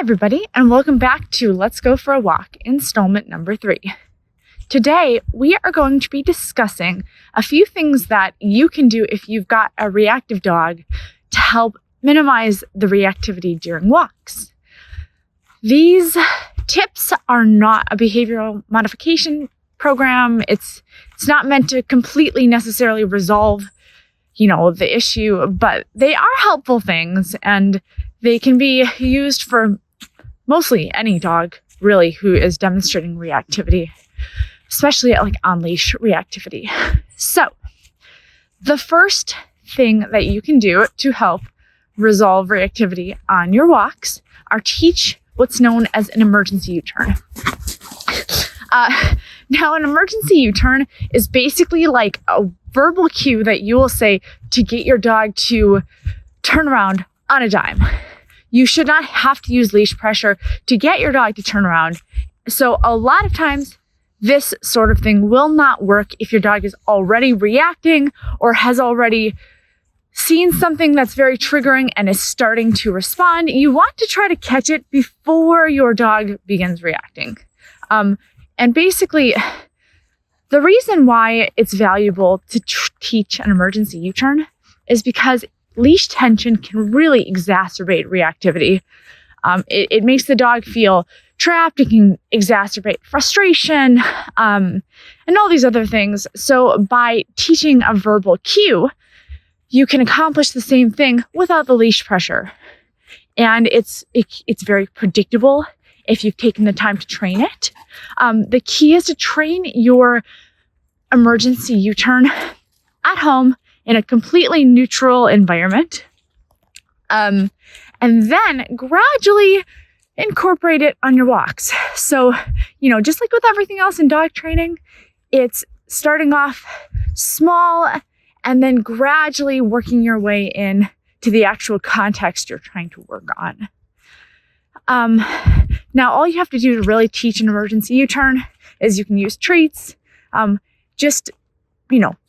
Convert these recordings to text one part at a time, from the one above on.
everybody, and welcome back to Let's Go for a Walk, installment number 3. Today, we are going to be discussing a few things that you can do if you've got a reactive dog to help minimize the reactivity during walks. These tips are not a behavioral modification program. It's not meant to completely necessarily resolve, the issue, but they are helpful things, and they can be used for mostly any dog, really, who is demonstrating reactivity, especially on leash reactivity. So, the first thing that you can do to help resolve reactivity on your walks are teach what's known as an emergency U-turn. Now, an emergency U-turn is basically like a verbal cue that you will say to get your dog to turn around on a dime. You should not have to use leash pressure to get your dog to turn around. So a lot of times, this sort of thing will not work if your dog is already reacting or has already seen something that's very triggering and is starting to respond. You want to try to catch it before your dog begins reacting. And basically, the reason why it's valuable to teach an emergency U-turn is because leash tension can really exacerbate reactivity. It makes the dog feel trapped. It can exacerbate frustration, and all these other things. So by teaching a verbal cue, you can accomplish the same thing without the leash pressure. And it's very predictable if you've taken the time to train it. The key is to train your emergency U-turn at home in a completely neutral environment, and then gradually incorporate it on your walks. So, just like with everything else in dog training, it's starting off small and then gradually working your way in to the actual context you're trying to work on. Now, all you have to do to really teach an emergency U-turn is you can use treats.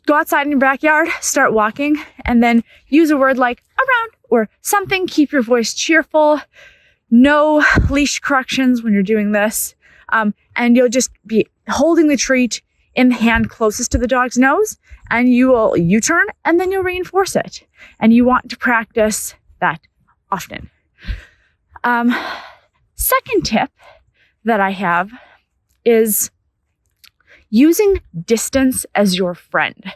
Go outside in your backyard, start walking, and then use a word like around or something. Keep your voice cheerful. No leash corrections when you're doing this. And you'll just be holding the treat in the hand closest to the dog's nose, and you will U-turn, and then you'll reinforce it. And you want to practice that often. Second tip that I have is using distance as your friend.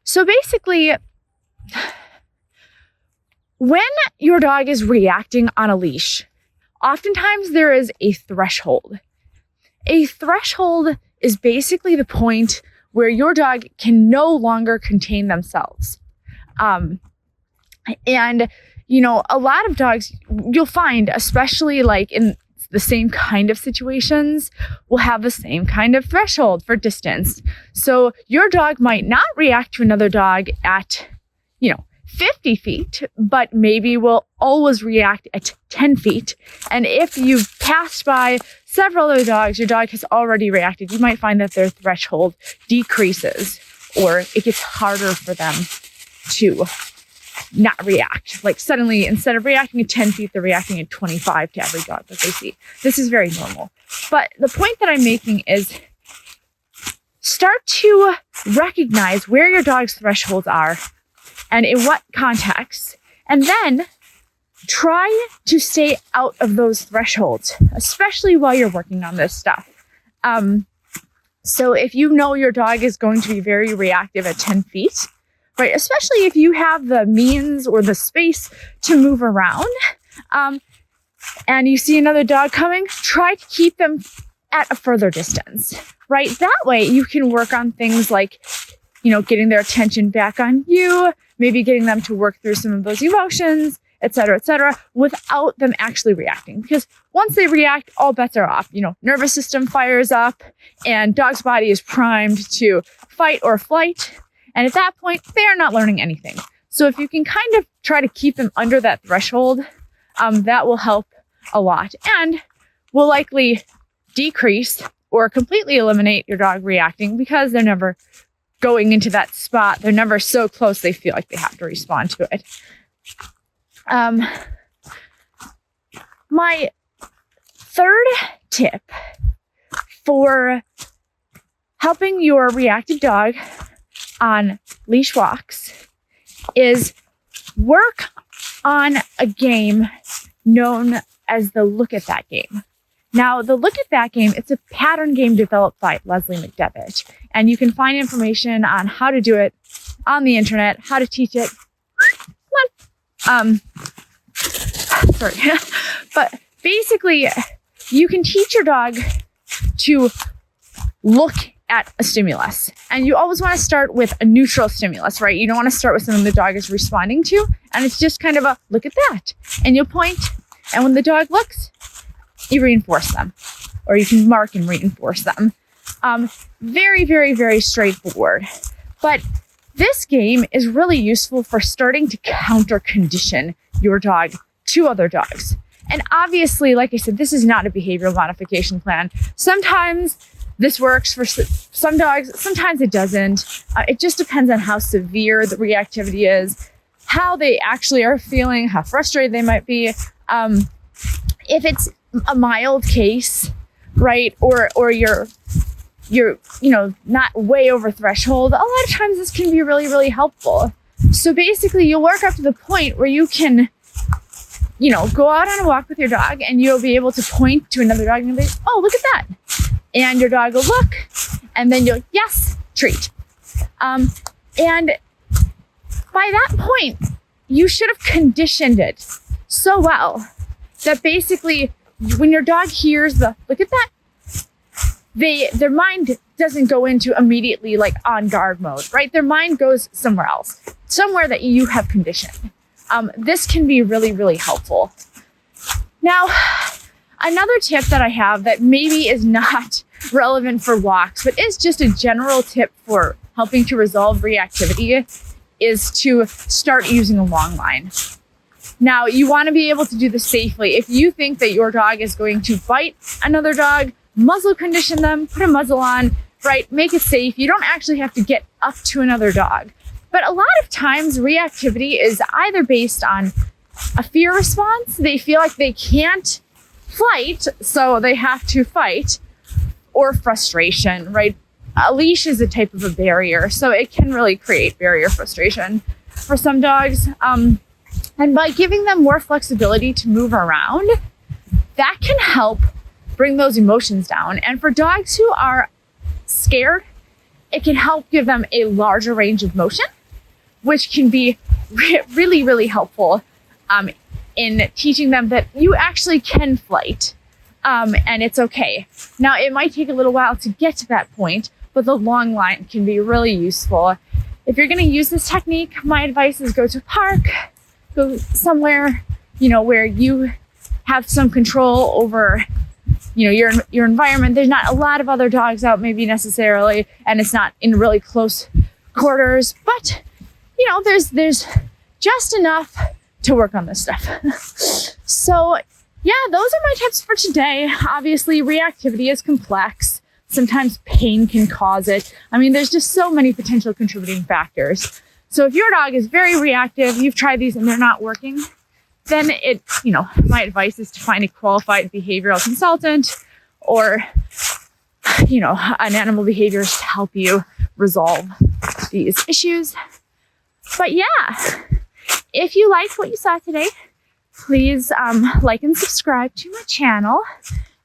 So basically, when your dog is reacting on a leash, oftentimes there is a threshold. A threshold is basically the point where your dog can no longer contain themselves. And a lot of dogs, you'll find, especially in the same kind of situations, will have the same kind of threshold for distance. So your dog might not react to another dog at, 50 feet, but maybe will always react at 10 feet. And if you've passed by several other dogs, your dog has already reacted, you might find that their threshold decreases, or it gets harder for them to not react. Like suddenly, instead of reacting at 10 feet, they're reacting at 25 to every dog that they see. This is very normal. But the point that I'm making is start to recognize where your dog's thresholds are and in what context, and then try to stay out of those thresholds, especially while you're working on this stuff. So if you know your dog is going to be very reactive at 10 feet, right, especially if you have the means or the space to move around, and you see another dog coming, try to keep them at a further distance, right? That way you can work on things like, getting their attention back on you, maybe getting them to work through some of those emotions, et cetera, without them actually reacting. Because once they react, all bets are off. Nervous system fires up and dog's body is primed to fight or flight. And at that point, they are not learning anything. So if you can kind of try to keep them under that threshold, that will help a lot and will likely decrease or completely eliminate your dog reacting because they're never going into that spot. They're never so close they feel like they have to respond to it. My third tip for helping your reactive dog on leash walks is work on a game known as the Look at That game. Now, the Look at That game, it's a pattern game developed by Leslie McDevitt, and you can find information on how to do it on the internet, how to teach it. Sorry. But basically, you can teach your dog to look at a stimulus. And you always want to start with a neutral stimulus, right? You don't want to start with something the dog is responding to. And it's just kind of a look at that. And you'll point. And when the dog looks, you reinforce them. Or you can mark and reinforce them. Very, very, very straightforward. But this game is really useful for starting to counter condition your dog to other dogs. And obviously, like I said, this is not a behavioral modification plan. Sometimes this works for some dogs, sometimes it doesn't. It just depends on how severe the reactivity is, how they actually are feeling, how frustrated they might be. If it's a mild case, right, or you're not way over threshold, a lot of times this can be really, really helpful. So basically, you'll work up to the point where you can, go out on a walk with your dog and you'll be able to point to another dog and you'll be, oh, look at that. And your dog will look and then you'll, yes, treat. And by that point, you should have conditioned it so well that basically when your dog hears the, look at that, their mind doesn't go into immediately like on guard mode, right? Their mind goes somewhere else, somewhere that you have conditioned. This can be really, really helpful. Now, another tip that I have that maybe is not relevant for walks, but is just a general tip for helping to resolve reactivity is to start using a long line. Now, you want to be able to do this safely. If you think that your dog is going to bite another dog, muzzle condition them, put a muzzle on, right? Make it safe. You don't actually have to get up to another dog. But a lot of times reactivity is either based on a fear response. They feel like they can't fight, so they have to fight, or frustration, right? A leash is a type of a barrier, so it can really create barrier frustration for some dogs. And by giving them more flexibility to move around, that can help bring those emotions down. And for dogs who are scared, it can help give them a larger range of motion, which can be really, really helpful in teaching them that you actually can flight and it's okay. Now, it might take a little while to get to that point, but the long line can be really useful. If you're going to use this technique, my advice is go to a park, go somewhere, where you have some control over, your environment. There's not a lot of other dogs out maybe necessarily, and it's not in really close quarters, but there's just enough to work on this stuff. So yeah, those are my tips for today. Obviously, reactivity is complex. Sometimes pain can cause it. There's just so many potential contributing factors. So if your dog is very reactive, you've tried these and they're not working, then my advice is to find a qualified behavioral consultant or, an animal behaviorist to help you resolve these issues. But yeah, if you liked what you saw today, please like and subscribe to my channel.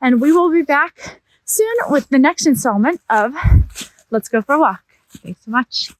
And we will be back soon with the next installment of Let's Go for a Walk. Thanks so much.